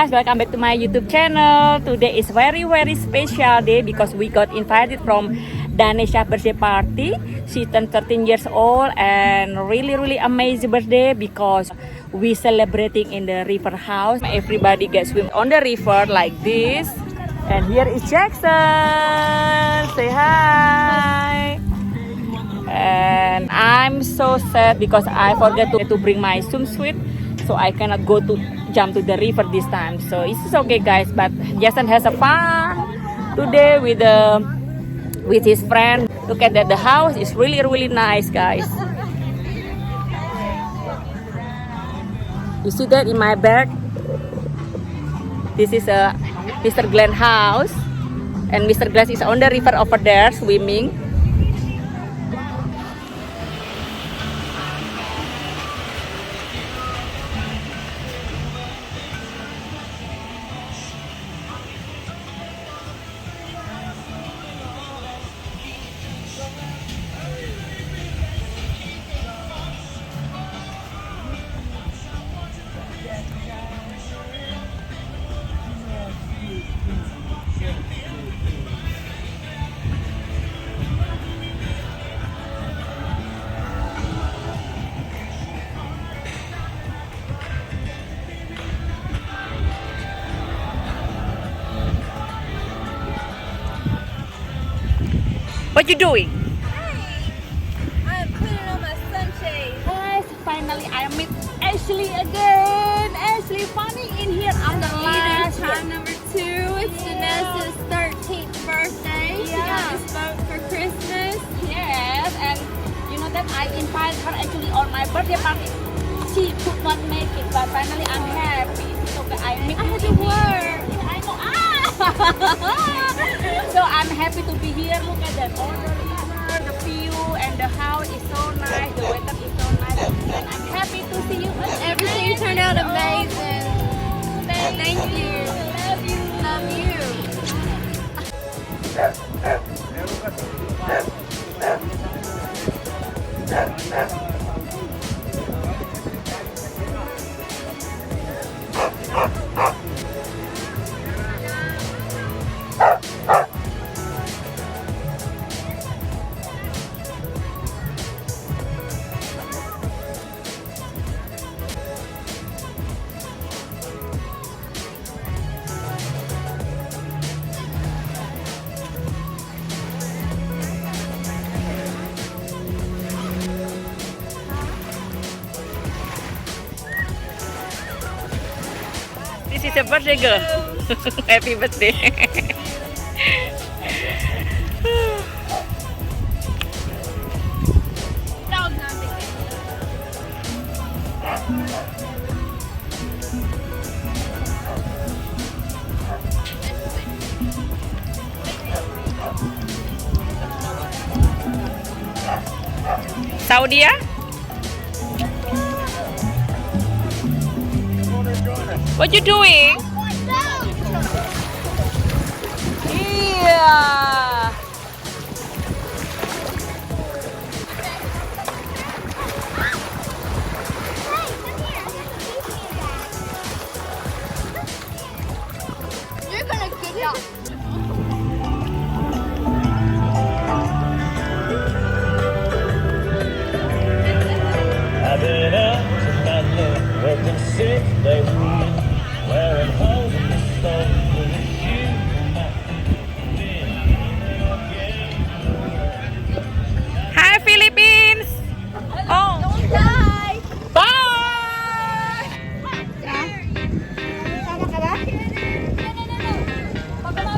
guys, welcome back to my YouTube channel. Today is very special day because we got invited from Danesha birthday party. She turned 13 years old and really amazing birthday because we celebrating in the river house. Everybody gets swim on the river like this. And here is Jackson. Say hi. And I'm so sad because I forgot to bring my swimsuit, so I cannot go to jump to the river this time. So it's okay, guys. But Jackson has a fun today with his friend. Look at that. The house is really nice, guys. You see that in my back? This is a Mr. Glenn house, and Mr. Glenn is on the river over there swimming. What you doing? Hi, I'm putting on my sunshade. Guys, finally I meet Ashley again. Ashley, funny in here after last year. Time number 2. It's Vanessa's 13th birthday. She got this boat for Christmas. Yes, and you know that I invited her actually on my birthday party. She could not make it, but finally I'm happy. So I meet I you had to in work. here. I know. So I'm happy to be here. Look at that. All the river, the view, and the house is so nice. The weather is so nice. And I'm happy to see you. Everything turned out amazing. Thank you. Love you. Love you. This is a birthday girl. Happy birthday. Saudia? What you doing? Yeah. You're gonna get off. I've been out to my love, working 6 days a week, wearing holes in the stone with a shoe. Hi, Philippines. Oh, Don't die. bye. Tama ka ba? No.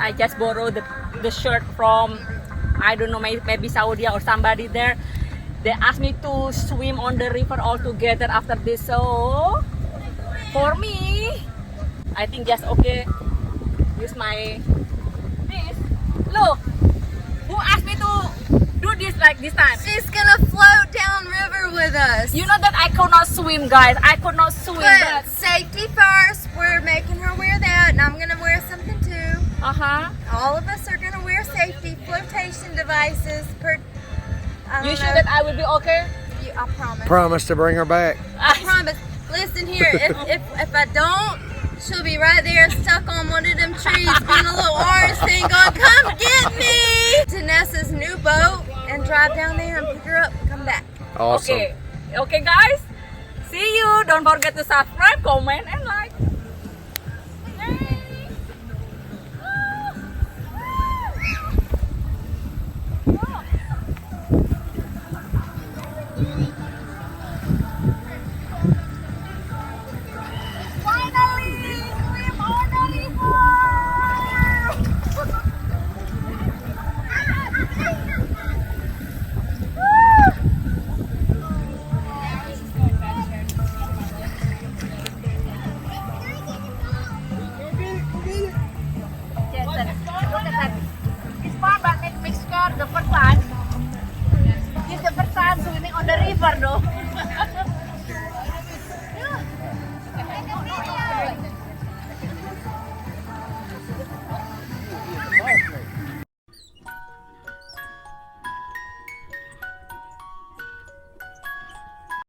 I just borrowed the shirt from, I don't know, maybe Saudi or somebody there. They asked me to swim on the river all together after this. So for me, I think just okay. Use my this. Look, who asked me to do this like this time? She's gonna float down river with us. You know that I could not swim, guys. I could not swim. But safety first. We're making her wear that, and I'm gonna wear something too. All of us are gonna wear safety flotation devices. You sure that I will be okay? I promise. Promise to bring her back. I promise. Listen here. If I don't, she'll be right there stuck on one of them trees, being a little orange thing, going, "Come get me!" To Nessa's new boat and drive down there and pick her up and come back. Awesome. Okay, guys. See you. Don't forget to subscribe, comment, and like. The first time swimming on the river, though.